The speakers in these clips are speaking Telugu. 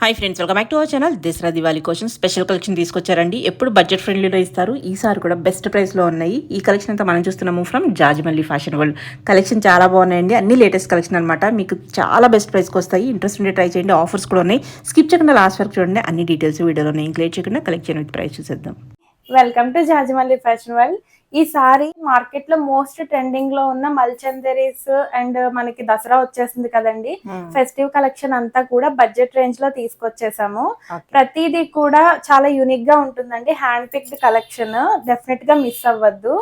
Hi friends, welcome back to our channel. Dasara Diwali కోసం స్పెషల్ కలెక్షన్ తీసుకొచ్చారండి. ఎప్పుడు బడ్జెట్ ఫ్రెండ్లీలో ఇస్తారు, ఈసారి కూడా బెస్ట్ ప్రైస్లో ఉన్నాయి. ఈ కలెక్షన్ అంతా మనం చూస్తున్నాము ఫ్రమ్ జాజిమల్లి ఫ్యాషన్ వరల్డ్. కలెక్షన్ చాలా బాగున్నాయండి, అన్ని లేటెస్ట్ కలెక్షన్ అనమాట. మీకు చాలా బెస్ట్ ప్రైస్కి వస్తాయి. ఇంట్రెస్ట్ ఉంటే ట్రై చేయండి, ఆఫర్స్ కూడా ఉన్నాయి. స్కిప్ చేయకుండా లాస్ట్ వరకు చూడండి, అన్ని డీటెయిల్స్ వీడియోలో ఉన్నాయి. ఇంక్లూడ్ చేయకుండా కలెక్షన్ విత్ ప్రైస్ చూసేద్దాం. Welcome to Jajimalli fashion world. ఈసారి మార్కెట్ లో మోస్ట్ ట్రెండింగ్ లో ఉన్న మల్చందరీస్ అండ్ మనకి దసరా వచ్చేసింది కదండి. ఫెస్టివ్ కలెక్షన్ అంతా కూడా బడ్జెట్ రేంజ్ లో తీసుకొచ్చేసాము. ప్రతిదీ కూడా చాలా యూనిక్ గా ఉంటుందండి. హ్యాండ్ పిక్డ్ కలెక్షన్, డెఫినెట్ గా మిస్ అవ్వద్దు.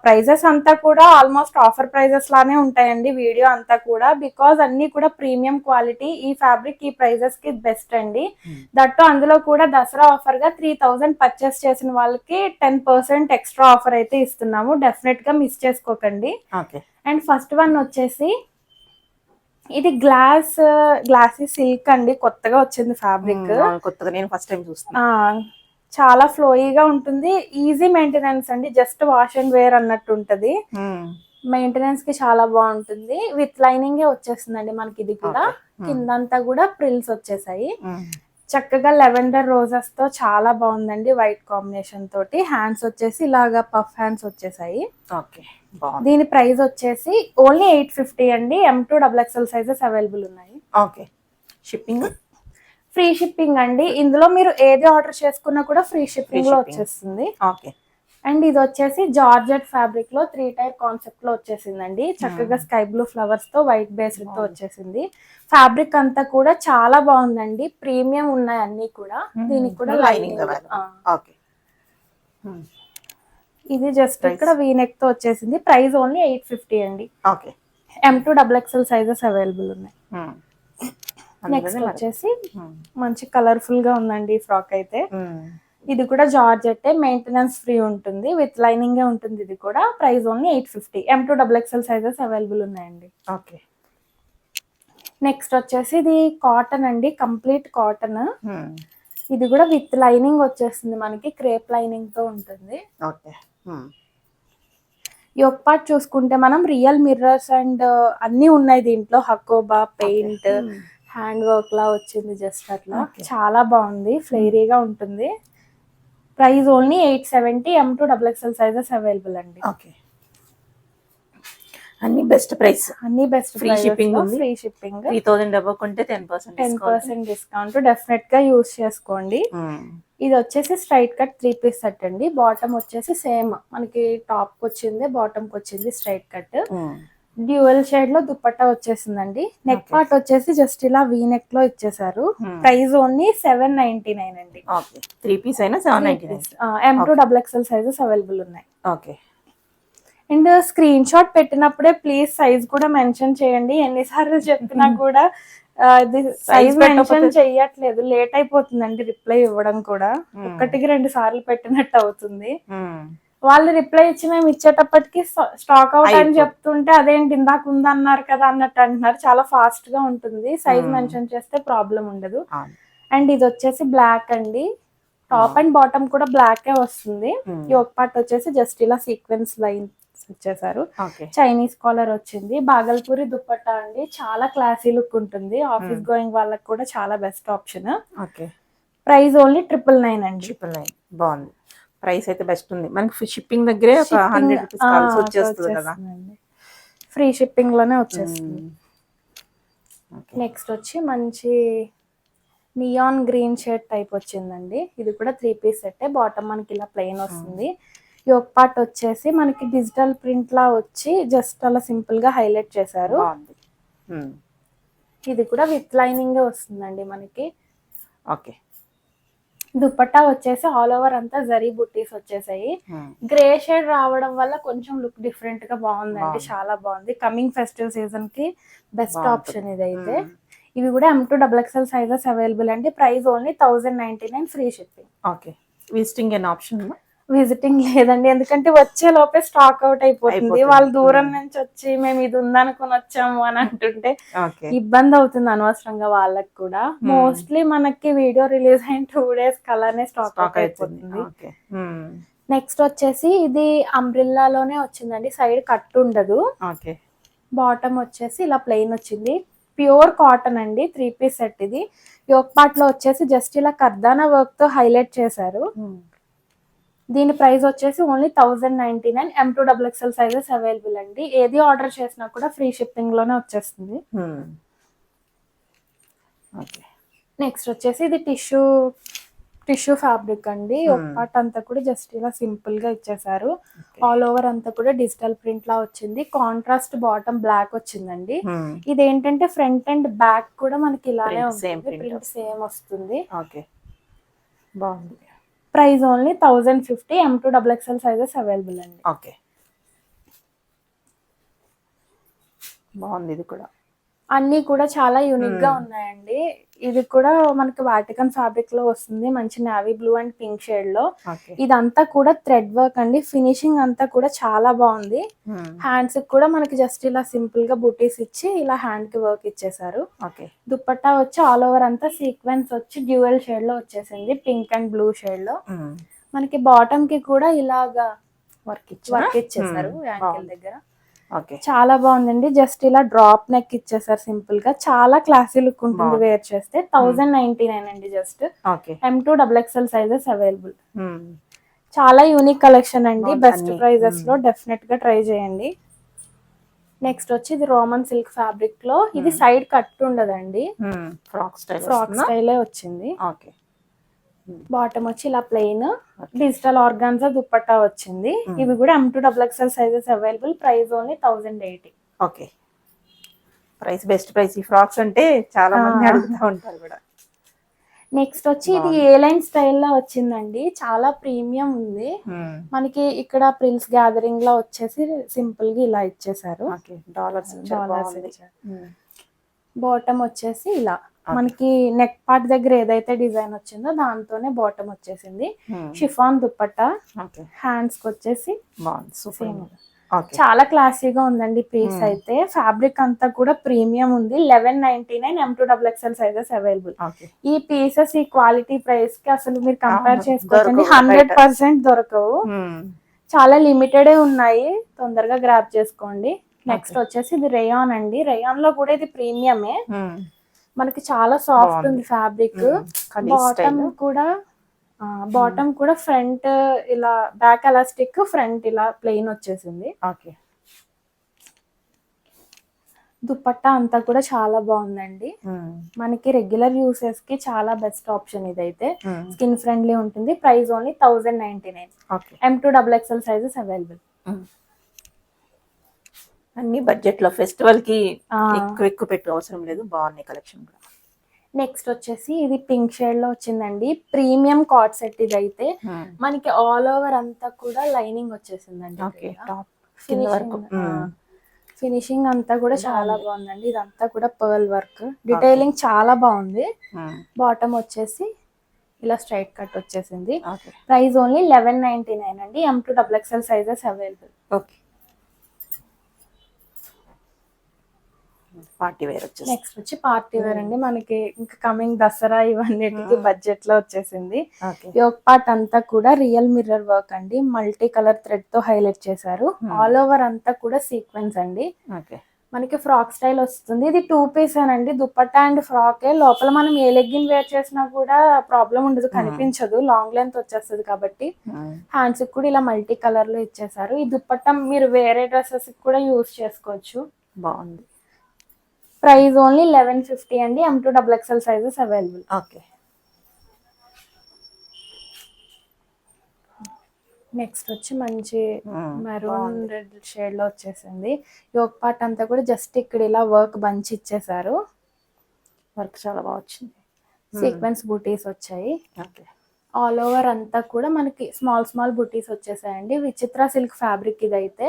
ప్రైజెస్ అంతా కూడా ఆల్మోస్ట్ ఆఫర్ ప్రైజెస్ లానే ఉంటాయండి వీడియో అంతా కూడా, బికాజ్ అన్ని కూడా ప్రీమియం క్వాలిటీ. ఈ ఫ్యాబ్రిక్ ఈ ప్రైజెస్ కి బెస్ట్ అండి. దట్టు అందులో కూడా దసరా ఆఫర్ గా 3000 పర్చేస్ చేసిన వాళ్ళకి 10% ఎక్స్ట్రా ఆఫర్ అయితే ఇస్తున్నాము. డెఫినెట్ గా మిస్ చేసుకోకండి. అండ్ ఫస్ట్ వన్ వచ్చేసి ఇది గ్లాసీ సిల్క్ అండి. కొత్తగా వచ్చింది ఫ్యాబ్రిక్, కొత్తగా నేను ఫస్ట్ టైం చూస్తున్నా. చాలా ఫ్లోయీగా ఉంటుంది, ఈజీ మెయింటెనెన్స్ అండి. జస్ట్ వాష్ అండ్ వేర్ అన్నట్టు ఉంటది. మెయింటెనెన్స్ కి చాలా బాగుంటుంది. విత్ లైనింగ్ వచ్చేస్తుందండి మనకి. ఇది కూడా కిందంతా కూడా ప్రిల్స్ వచ్చేసాయి. చక్కగా లెవెండర్ రోజెస్ తో చాలా బాగుందండి, వైట్ కాంబినేషన్ తోటి. హ్యాండ్స్ వచ్చేసి ఇలాగా పఫ్ హ్యాండ్స్ వచ్చేసాయి. దీని ప్రైస్ వచ్చేసి ఓన్లీ 850 అండి. M2XXL సైజెస్ అవైలబుల్ ఉన్నాయి. షిప్పింగ్ ఫ్రీ షిప్పింగ్ అండి. ఇందులో మీరు ఏది ఆర్డర్ చేసుకున్నా కూడా ఫ్రీ షిప్పింగ్ లో వచ్చేస్తుంది. అండ్ ఇది వచ్చేసి జార్జెట్ ఫ్యాబ్రిక్ లో 3 టైర్ కాన్సెప్ట్ లో వచ్చేసిందండి. చక్కగా స్కై బ్లూ ఫ్లవర్స్ తో వైట్ బేస్డ్ తో వచ్చేసింది. ఫ్యాబ్రిక్ అంతా కూడా చాలా బాగుందండి, ప్రీమియం ఉన్నాయి అన్ని కూడా. దీనికి కూడా లైనింగ్. ఇది జస్ట్ ఇక్కడ వీనెక్ తో వచ్చేసింది. ప్రైస్ ఓన్లీ 850 అండి. M2XXL సైజెస్ అవైలబుల్ ఉన్నాయి. నెక్స్ట్ వచ్చేసి మంచి కలర్ఫుల్ గా ఉందండి ఫ్రాక్ అయితే. ఇది కూడా జార్జెట్, మెయింటెనెన్స్ ఫ్రీ ఉంటుంది, విత్ లైనింగ్ ఉంటుంది. ఇది కూడా price only 850. M2XXL sizes available ఉన్నాయండి. నెక్స్ట్ వచ్చేసి ఇది కాటన్ అండి, కంప్లీట్ కాటన్. ఇది కూడా విత్ లైనింగ్ వచ్చేస్తుంది మనకి, క్రేప్ లైనింగ్ తో ఉంటుంది. యోక్ పార్ట్ చూసుకుంటే మనం రియల్ మిర్రర్స్ అండ్ అన్ని ఉన్నాయి దీంట్లో. హకోబా పెయింట్, హ్యాండ్ వర్క్ లా వచ్చింది జస్ట్ అట్లా. చాలా బాగుంది, ఫ్లేరీగా ఉంటుంది. Price only 870. M2XXL sizes available అండి. అన్ని బెస్ట్ ప్రైస్, అన్ని బెస్ట్. ఫ్రీ షిప్పింగ్ ఉంది. ఫ్రీ షిప్పింగ్ 3000 అబౌవ్ కొంటే 10% డిస్కౌంట్. డెఫినెట్ గా యూస్ చేసుకోండి. ఇది వచ్చేసి స్ట్రైట్ కట్ 3 పీస్ సెట్ అండి. బాటమ్ వచ్చేసి సేమ్ మనకి టాప్ కి వచ్చింది, బాటమ్ కి వచ్చింది స్ట్రైట్ కట్. డ్యూయల్ షేడ్ లో దుపట్టా వచ్చేసిందండి. నెక్ పార్ట్ వచ్చేసి జస్ట్ ఇలా వీ నెక్ లో ఇచ్చేసారు. ప్రైస్ ఓన్లీ 799 అండి. 3 పీస్ అయినా 799. M2XXL సైజెస్ అవైలబుల్ ఉన్నాయి. అండ్ స్క్రీన్ షాట్ పెట్టినప్పుడే ప్లీజ్ సైజ్ కూడా మెన్షన్ చేయండి. ఎన్నిసార్లు చెప్పినా కూడా ఇది సైజ్ మెన్షన్ చెయ్యట్లేదు. లేట్ అయిపోతుందండి రిప్లై ఇవ్వడం కూడా. 1-2 సార్లు పెట్టినట్టు అవుతుంది. వాళ్ళు రిప్లై ఇచ్చి మేము ఇచ్చేటప్పటికి స్టాక్ అవుట్ అని చెప్తుంటే అదేంటి ఇందాక ఉందన్నారు కదా అన్నట్టు అంటున్నారు. చాలా ఫాస్ట్ గా ఉంటుంది. సైజ్ మెన్షన్ చేస్తే ప్రాబ్లం ఉండదు. అండ్ ఇది వచ్చేసి బ్లాక్ అండి. టాప్ అండ్ బాటమ్ కూడా బ్లాక్ వస్తుంది. యోక్ పార్ట్ వచ్చేసి జస్ట్ ఇలా సీక్వెన్స్ లైన్స్ ఇచ్చేసారు. చైనీస్ కాలర్ వచ్చింది. బాగల్పూరి దుపట్టా అండి. చాలా క్లాసీ లుక్ ఉంటుంది. ఆఫీస్ గోయింగ్ వాళ్ళకి కూడా చాలా బెస్ట్ ఆప్షన్. ప్రైస్ ఓన్లీ 999 అండి. 999 బాగుంది. ప్రైస్ అయితే బెస్ట్ ఉంది. మనకి షిప్పింగ్ దగ్గరే ఒక 100 రూపీస్ కాల్స్ వచ్చేస్తుంది కదా. ఫ్రీ షిప్పింగ్ లోనే వచ్చేస్తుంది. నెక్స్ట్ వచ్చి మంచి నియాన్ గ్రీన్ షేడ్ టైప్ వచ్చిందండి. ఇది కూడా 3 పీస్ సెట్. బాటమ్ మనకి ఇలా ప్లెయిన్ వస్తుంది. యోక్ పార్ట్ వచ్చేసి మనకి డిజిటల్ ప్రింట్ లా వచ్చి జస్ట్ అలా సింపుల్ గా హైలైట్ చేశారు. ఇది కూడా విత్ లైనింగ్ వస్తుందండి మనకి. దుపట్టా వచ్చేసి ఆల్ ఓవర్ అంతా జరీ బుట్టీస్ వచ్చేసాయి. గ్రే షేడ్ రావడం వల్ల కొంచెం లుక్ డిఫరెంట్ గా బాగుందండి. చాలా బాగుంది. కమింగ్ ఫెస్టివ్ సీజన్ కి బెస్ట్ ఆప్షన్ ఇదైతే. ఇవి కూడా M2XXL సైజెస్ అవైలబుల్ అండి. Price only 1099 free shipping. Visiting an option. Visiting లేదండి, ఎందుకంటే వచ్చే లోపే స్టాక్ అవుట్ అయిపోతుంది. వాళ్ళు దూరం నుంచి వచ్చి మేము ఇది ఉందనుకుని వచ్చాము అని అంటుంటే ఇబ్బంది అవుతుంది అనవసరంగా వాళ్ళకి కూడా. మోస్ట్లీ మనకి వీడియో రిలీజ్ అయిన 2 days కలానే స్టాక్ అవుట్ అయిపోతుంది. నెక్స్ట్ వచ్చేసి ఇది అంబ్రిల్లాలోనే వచ్చిందండి. సైడ్ కట్ ఉండదు. బాటమ్ వచ్చేసి ఇలా ప్లెయిన్ వచ్చింది. ప్యూర్ కాటన్ అండి, 3 పీస్ సెట్. ఇది యోక్ పార్ట్ లో వచ్చేసి జస్ట్ ఇలా కర్దానా వర్క్ తో హైలైట్ చేశారు. దీని ప్రైస్ వచ్చేసి ఓన్లీ 1099. M2XXL సైజెస్ అవైలబుల్ అండి. ఏది ఆర్డర్ చేసినా కూడా ఫ్రీ షిప్పింగ్ లోనే వచ్చేస్తుంది. నెక్స్ట్ వచ్చేసి ఇది టిష్యూ ఫ్యాబ్రిక్ అండి. ఒక పార్ట్ అంతా కూడా జస్ట్ ఇలా సింపుల్ గా ఇచ్చేసారు. ఆల్ ఓవర్ అంతా కూడా డిజిటల్ ప్రింట్ లా వచ్చింది. కాంట్రాస్ట్ బాటమ్ బ్లాక్ వచ్చిందండి. ఇదేంటంటే ఫ్రంట్ అండ్ బ్యాక్ కూడా మనకి ఇలానే ఉంటుంది, ప్రింట్ సేమ్ వస్తుంది. బాగుంది. Price only 1050. M2XXL sizes available అండి. బాగుంది. ఇది కూడా అన్ని కూడా చాలా యూనిక్ గా ఉన్నాయండి. ఇది కూడా మనకి వాటికన్ ఫ్యాబ్రిక్ లో వస్తుంది, మంచి navy blue and pink shade లో. ఇదంతా కూడా థ్రెడ్ వర్క్ అండి. ఫినిషింగ్ అంతా కూడా చాలా బాగుంది. హ్యాండ్స్ కూడా మనకి జస్ట్ ఇలా సింపుల్ గా బుటీస్ ఇచ్చి ఇలా హ్యాండ్ కి వర్క్ ఇచ్చేసారు. దుపట్టా వచ్చి ఆల్ ఓవర్ అంతా సీక్వెన్స్ వచ్చి డ్యూయల్ షేడ్ లో వచ్చేసింది, పింక్ అండ్ బ్లూ షేడ్ లో. మనకి బాటమ్ కి కూడా ఇలాగా వర్క్ ఇచ్చేసారు యాంకిల్ దగ్గర. చాలా బాగుందండి. జస్ట్ ఇలా డ్రాప్ నెక్ ఇచ్చేసారు సింపుల్ గా. చాలా క్లాసీ లుక్ ఉంటుంది వేర్ చేస్తే. 1099 అండి జస్ట్. M2XXL sizes available. చాలా యూనిక్ కలెక్షన్ అండి, బెస్ట్ ప్రైజెస్ లో. డెఫినెట్ గా ట్రై చేయండి. నెక్స్ట్ వచ్చి ఇది రోమన్ సిల్క్ ఫ్యాబ్రిక్ లో. ఇది సైడ్ కట్ ఉండదండి, ఫ్రాక్ స్టైలే వచ్చింది. బాటమ్ వచ్చి ఇలా ప్లెయిన్ డిజిటల్ ఆర్గాన్జా దుపట్టా వచ్చింది. ఇవి కూడా M2XXL sizes available. Price only 1080. Price best price. ఈ ఫ్రాక్స్ అంటే చాలా మంది అడుగుతూ ఉంటారు కూడా. నెక్స్ట్ వచ్చి ఇది ఏ లైన్ స్టైల్లో వచ్చిందండి, చాలా ప్రీమియం ఉంది. మనకి ఇక్కడ ప్రిన్స్ గ్యాదరింగ్ లో వచ్చేసి సింపుల్ గా ఇలా ఇచ్చేసారు. డాలర్స్ బాటమ్ వచ్చేసి ఇలా మనకి నెక్ పార్ట్ దగ్గర ఏదైతే డిజైన్ వచ్చిందో దాంతోనే బాటమ్ వచ్చేసింది. షిఫాన్ దుపట్టా. హ్యాండ్స్ కి వచ్చేసి చాలా క్లాసీగా ఉందండి పీస్ అయితే. ఫ్యాబ్రిక్ అంతా కూడా ప్రీమియం ఉంది. 1199. M2XXL sizes available. ఈ పీసెస్ ఈ క్వాలిటీ ప్రైస్ కి అసలు మీరు కంపేర్ చేసుకోకండి, 100% దొరకవు. చాలా లిమిటెడే ఉన్నాయి, తొందరగా గ్రాప్ చేసుకోండి. నెక్స్ట్ వచ్చేసి ఇది రేయాన్ అండి. రేయాన్ లో కూడా ఇది ప్రీమియమే. మనకి చాలా సాఫ్ట్ ఉంది ఫ్యాబ్రిక్. బాటమ్ కూడా ఫ్రంట్ ఇలా బ్యాక్ ఎలాస్టిక్, ఫ్రంట్ ఇలా ప్లెయిన్ వచ్చేసింది. దుపట్టా అంతా కూడా చాలా బాగుందండి. మనకి రెగ్యులర్ యూసెస్ కి చాలా బెస్ట్ ఆప్షన్ ఇదైతే. స్కిన్ ఫ్రెండ్లీ ఉంటుంది. Price only 1099. M2XXL sizes available. అన్ని బడ్జెట్ లో, ఫెస్టివల్ కి ఎక్కువ పెట్టు అవసరం లేదు. బాగున్నాయి కలెక్షన్ కూడా. నెక్స్ట్ వచ్చేసి ఇది పింక్ షేడ్ లో వచ్చిందండి. ప్రీమియం కార్డ్ సెట్ ఇది అయితే. మనకి ఆల్ ఓవర్ అంతా కూడా లైనింగ్ వచ్చేసిందండి. ఫినిషింగ్ అంతా కూడా చాలా బాగుందండి. ఇదంతా కూడా పర్ల్ వర్క్, డీటెయిలింగ్ చాలా బాగుంది. బాటమ్ వచ్చేసి ఇలా స్ట్రైట్ కట్ వచ్చేసింది. ప్రైస్ ఓన్లీ 1199 అండి. M2XXL sizes available. Party wear వచ్చేసి. నెక్స్ట్ వచ్చి పార్టీ వేర్ అండి. మనకి ఇంకా కమింగ్ దసరా ఇవన్నిటికి బడ్జెట్ లో వచ్చేసింది. యోక్ పార్ట్ అంతా కూడా రియల్ మిర్రర్ వర్క్ అండి. మల్టీ కలర్ థ్రెడ్ తో హైలైట్ చేశారు. ఆల్ ఓవర్ అంతా కూడా సీక్వెన్స్ అండి. మనకి ఫ్రాక్ స్టైల్ వస్తుంది. ఇది 2 పీస్ అండి. Dupatta and frock. లోపల మనం ఏ లెగ్గిన్ వేర్ చేసినా కూడా ప్రాబ్లం ఉండదు, కనిపించదు, లాంగ్ లెంత్ వచ్చేస్తుంది కాబట్టి. హ్యాండ్స్ కూడా ఇలా మల్టీ కలర్ లో ఇచ్చేసారు. ఈ దుపట్టా మీరు వేరే డ్రెస్సెస్ కూడా యూస్ చేసుకోవచ్చు. బాగుంది. ప్రైస్ ఓన్లీ 1150 అండి. M2XXL sizes available. నెక్స్ట్ వచ్చి మంచి మెరూన్ రెడ్ షేడ్ లో వచ్చేసింది. యోక్ పార్ట్ అంతా కూడా జస్ట్ ఇక్కడ ఇలా వర్క్ బంచ్ ఇచ్చేసారు. వర్క్ చాలా బాగా వచ్చింది. సీక్వెన్స్ బూటీస్ వచ్చాయి. ఆల్ ఓవర్ అంతా కూడా మనకి స్మాల్ బుటీస్ వచ్చేసాయండి. విచిత్ర సిల్క్ ఫ్యాబ్రిక్ ఇదైతే.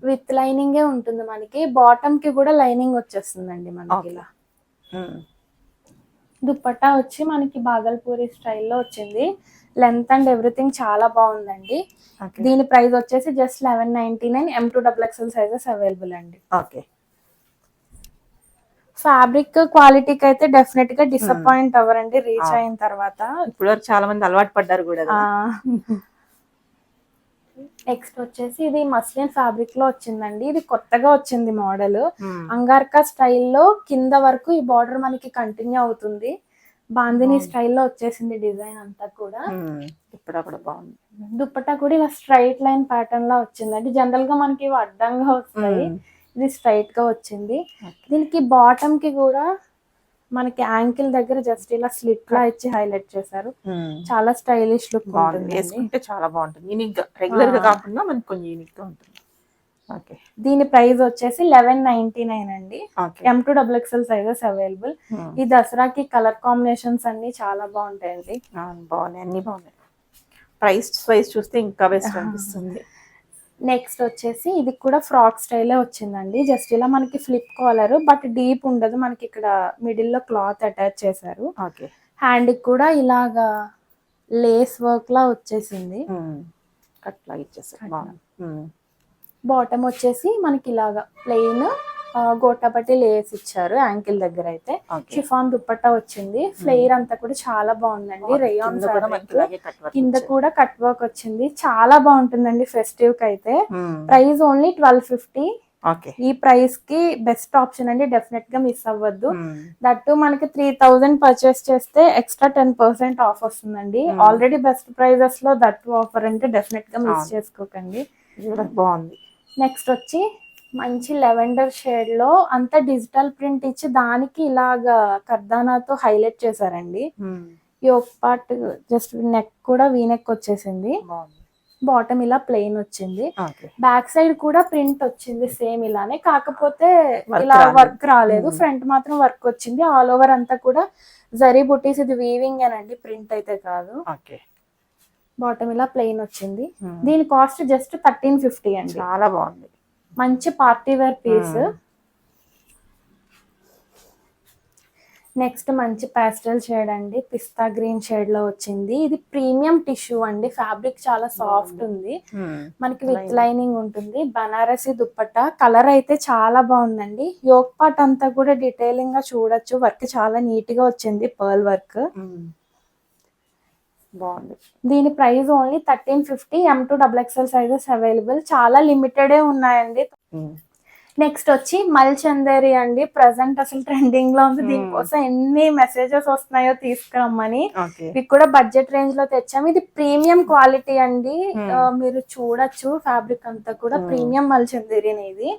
విత్ లైనింగే ఉంటుంది మనకి. బాటమ్ కి కూడా లైనింగ్ వచ్చేస్తుందండి మనకి ఇలా. దుపట్టా వచ్చి మనకి బాగల్పూరి స్టైల్లో వచ్చింది. లెంత్ అండ్ ఎవ్రీథింగ్ చాలా బాగుందండి. దీని ప్రైస్ వచ్చేసి జస్ట్ 1199. M2XXL సైజెస్ అవైలబుల్ అండి. ఫ్యాబ్రిక్ క్వాలిటీకి అయితే డెఫినెట్ గా డిసప్పాయింట్ అవ్వరండి రీచ్ అయిన తర్వాత. ఇప్పుడు చాలా మంది అలవాటు పడ్డారు కూడా. నెక్స్ట్ వచ్చేసి ఇది మస్లిన్ ఫ్యాబ్రిక్ లో వచ్చిందండి. ఇది కొత్తగా వచ్చింది మోడల్. అంగార్కా స్టైల్లో కింద వరకు ఈ బార్డర్ మనకి కంటిన్యూ అవుతుంది. బాందిని స్టైల్లో వచ్చేసింది డిజైన్ అంతా కూడా. ఇప్పుడు కూడా బాగుంది. దుప్పట్టా కూడా ఇలా స్ట్రైట్ లైన్ ప్యాటర్న్ లా వచ్చిందండి. జనరల్ గా మనకి ఇవి అడ్డంగా వస్తాయి, ఇది స్ట్రైట్ గా వచ్చింది. దీనికి బాటమ్ కి కూడా మనకి యాంకిల్ దగ్గర జస్ట్ ఇలా స్లిట్ లా ఇచ్చి హైలైట్ చేశారు. చాలా స్టైలిష్ లుక్ ఉంటుంది, వేసుకుంటే చాలా బాగుంటుంది. యూనిక్ గా, రెగ్యులర్ గా కాకుండా మనకి కొంచెం యూనిక్ గా ఉంటుంది. ఓకే, దీని ప్రైస్ వచ్చేసి 1199 అండి. M2XXL sizes available. ఈ దసరాకి కలర్ కాంబినేషన్స్ అన్ని చాలా బాగుంటాయండి. బాగున్నాయి, అన్ని బాగున్నాయి. ప్రైస్ వైజ్ చూస్తే ఇంకా బెస్ట్ అనిపిస్తుంది. నెక్స్ట్ వచ్చేసి ఇది కూడా ఫ్రాక్ స్టైలే వచ్చిందండి. జస్ట్ ఇలా మనకి ఫ్లిప్ కాలర్, బట్ డీప్ ఉండదు. మనకి ఇక్కడ మిడిల్ లో క్లాత్ అటాచ్ చేశారు. హ్యాండ్ కి కూడా ఇలాగా లేస్ వర్క్ లా వచ్చేసింది. కట్ లాగా ఇచ్చేసారు. బాటమ్ వచ్చేసి మనకి ఇలాగా ప్లెయిన్ గోటాపట్టి లేస్ ఇచ్చారు. యాంకిల్ దగ్గర అయితే షిఫాన్ దుప్పట్టా వచ్చింది. ఫ్లేర్ అంతా కూడా చాలా బాగుందండి. రేయాన్ కింద కూడా కట్ వర్క్ వచ్చింది. చాలా బాగుంటుందండి ఫెస్టివ్ కి అయితే. Price only 1250. ఈ ప్రైస్ కి బెస్ట్ ఆప్షన్ అండి, డెఫినెట్ గా మిస్ అవ్వద్దు. దట్టు మనకి 3000 పర్చేస్ చేస్తే ఎక్స్ట్రా 10% ఆఫ్ వస్తుందండి. ఆల్రెడీ బెస్ట్ ప్రైజెస్ లో దట్టు ఆఫర్ అంటే డెఫినెట్ గా మిస్ చేసుకోకండి. బాగుంది. నెక్స్ట్ వచ్చి మంచి లెవెండర్ షేడ్ లో అంతా డిజిటల్ ప్రింట్ ఇచ్చి దానికి ఇలాగా కర్దానాతో హైలైట్ చేశారండి. యోక్ పార్ట్ జస్ట్ నెక్ కూడా వీనెక్ వచ్చేసింది. బాటమ్ ఇలా ప్లెయిన్ వచ్చింది. బ్యాక్ సైడ్ కూడా ప్రింట్ వచ్చింది సేమ్ ఇలానే, కాకపోతే ఇలా వర్క్ రాలేదు. ఫ్రంట్ మాత్రం వర్క్ వచ్చింది. ఆల్ ఓవర్ అంతా కూడా జరీ బుటీస్, ఇది వీవింగ్ అనండి, ప్రింట్ అయితే కాదు. బాటమ్ ఇలా ప్లెయిన్ వచ్చింది. దీని కాస్ట్ జస్ట్ 1350 అండి. చాలా బాగుంది, మంచి పార్టీ వేర్ పీస్. నెక్స్ట్ మంచి పాస్టల్ షేడ్ అండి, పిస్తా గ్రీన్ షేడ్ లో వచ్చింది. ఇది ప్రీమియం టిష్యూ అండి, ఫ్యాబ్రిక్ చాలా సాఫ్ట్ ఉంది. మనకి విత్ లైనింగ్ ఉంటుంది. బనారసి దుప్పట్టా. కలర్ అయితే చాలా బాగుందండి. యోక్ పార్ట్ అంతా కూడా డీటెయిలింగ్ గా చూడొచ్చు. వర్క్ చాలా నీట్ గా వచ్చింది, పర్ల్ వర్క్ బాగుంది. దీని price only 1350. M2XXL sizes available. చాలా లిమిటెడే ఉన్నాయండి. నెక్స్ట్ వచ్చి మల్చందేరి అండి. ప్రజెంట్ అసలు ట్రెండింగ్ లో ఉంది. దీనికోసం ఎన్ని మెసేజెస్ వస్తున్నాయో తీసుకురమ్మని. ఇది కూడా బడ్జెట్ రేంజ్ లో తెచ్చాము. ఇది ప్రీమియం క్వాలిటీ అండి. మీరు చూడొచ్చు ఫ్యాబ్రిక్ అంతా కూడా ప్రీమియం మల్చందేరి అనేది.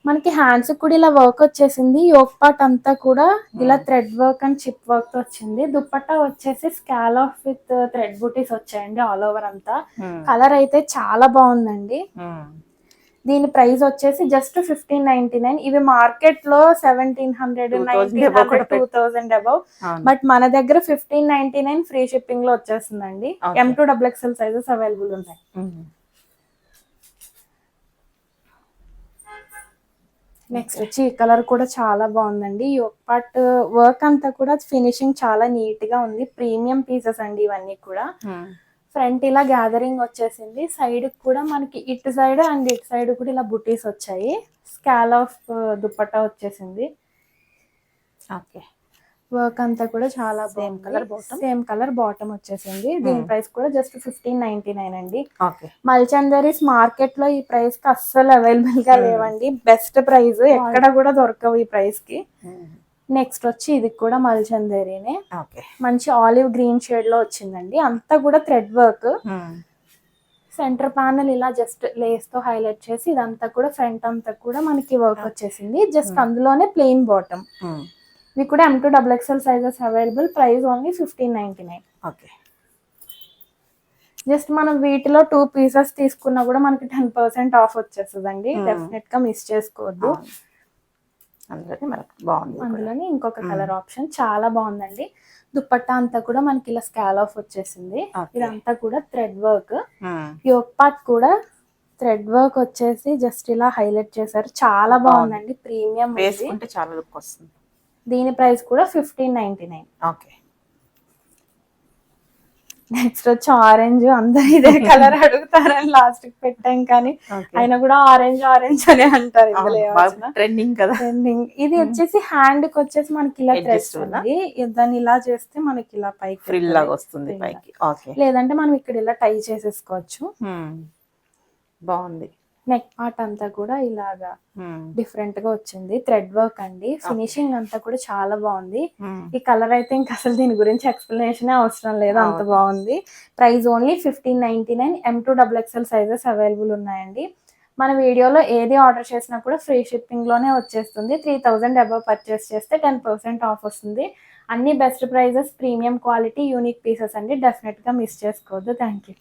మనకి హ్యాండ్స్ కూడా ఇలా వర్క్ వచ్చేసింది. యోక్ పార్ట్ అంతా కూడా ఇలా thread work and chip work తో వచ్చింది. దుప్పట్టా వచ్చేసి స్కాలప్ విత్ థ్రెడ్ బూటీస్ వచ్చాయండి ఆల్ ఓవర్ అంతా. కలర్ అయితే చాలా బాగుందండి. దీని ప్రైస్ వచ్చేసి జస్ట్ 1599. ఇవి మార్కెట్ లో 1700, 1900, 2000 అబౌవ్. బట్ మన దగ్గర 1599 ఫ్రీ షిప్పింగ్ లో వచ్చేస్తుందండి. M2XXL సైజెస్ అవైలబుల్ ఉన్నాయి. నెక్స్ట్ వచ్చి ఈ కలర్ కూడా చాలా బాగుందండి. యోక్ పార్ట్ వర్క్ అంతా కూడా ఫినిషింగ్ చాలా నీట్ గా ఉంది. ప్రీమియం పీసెస్ అండి ఇవన్నీ కూడా. ఫ్రంట్ ఇలా గ్యాదరింగ్ వచ్చేసింది. సైడ్ కూడా మనకి ఇటు సైడ్ అండ్ ఇటు సైడ్ కూడా ఇలా బుటీస్ వచ్చాయి. స్కాలప్ దుప్పట్టా వచ్చేసింది. వర్క్ అంతా కూడా చాలా సేమ్ కలర్ బాటమ్ వచ్చేసింది. దీని ప్రైస్ కూడా జస్ట్ 1599 అండి. మల్చందరీస్ మార్కెట్ లో ఈ ప్రైస్ కి అస్సలు అవైలబుల్ గా లేవండి. బెస్ట్ ప్రైస్, ఎక్కడ కూడా దొరకవు ఈ ప్రైస్ కి. నెక్స్ట్ వచ్చి ఇది కూడా మల్చందేరీనే. మంచి ఆలివ్ గ్రీన్ షేడ్ లో వచ్చిందండి. అంతా కూడా థ్రెడ్ వర్క్. సెంటర్ ప్యానల్ ఇలా జస్ట్ లేస్ తో హైలైట్ చేసి ఇదంతా కూడా ఫ్రంట్ అంతా కూడా మనకి వర్క్ వచ్చేసింది. జస్ట్ అందులోనే ప్లెయిన్ బాటమ్. ఇవి కూడా M2XXL sizes available. Price only 1599. Just మనం వీటిలో 2 పీసెస్ తీసుకున్నా కూడా మనకి 10% ఆఫ్ వచ్చేస్తుందండి. డెఫినెట్ గా మిస్ చేసుకోవద్దు. అందులోని ఇంకొక కలర్ ఆప్షన్ చాలా బాగుందండి. దుప్పట్టా అంతా కూడా మనకి ఇలా స్కాలప్ వచ్చేసింది. ఇదంతా కూడా థ్రెడ్ వర్క్. యోక్ పార్ట్ కూడా థ్రెడ్ వర్క్ వచ్చేసి జస్ట్ ఇలా హైలైట్ చేశారు. చాలా బాగుందండి. ప్రీమియం వేసుకుంటే చాలా లుక్ వస్తుంది. దీని ప్రైస్ కూడా 1599. నెక్స్ట్ వచ్చి ఆరెంజ్, అందరు ఇదే కలర్ అడుగుతారని లాస్ట్ కి పెట్టాం, కానీ అయినా కూడా ఆరెంజ్ ఆరెంజ్ అనే అంటారు. ఇందులో ట్రెండింగ్ కదా. ట్రెండింగ్. ఇది వచ్చేసి హ్యాండ్ కి వచ్చేసి మనకి ఇలా థ్రెడ్స్ ఉంది, దాన్ని ఇలా చేస్తే మనకి ఇలా పైకి ఫ్రిల్ లాగా వస్తుంది పైకి. ఓకే, లేదంటే మనం ఇక్కడ ఇలా టై చేసేసుకోవచ్చు. బాగుంది. నెక్ పార్ట్ అంతా కూడా ఇలాగా డిఫరెంట్ గా వచ్చింది, థ్రెడ్ వర్క్ అండి. ఫినిషింగ్ అంతా కూడా చాలా బాగుంది. ఈ కలర్ అయితే ఇంకా అసలు దీని గురించి ఎక్స్ప్లెనేషన్ అవసరం లేదు, అంత బాగుంది. Price only 1599. M2XXL sizes available ఉన్నాయండి. మన వీడియోలో ఏది ఆర్డర్ చేసినా కూడా ఫ్రీ షిప్పింగ్ లోనే వచ్చేస్తుంది. 3000 అబవ్ పర్చేస్ చేస్తే 10% ఆఫ్ వస్తుంది. అన్ని best prices, premium quality, unique pieces అండి. డెఫినెట్ గా మిస్ చేసుకోవద్దు. Thank you.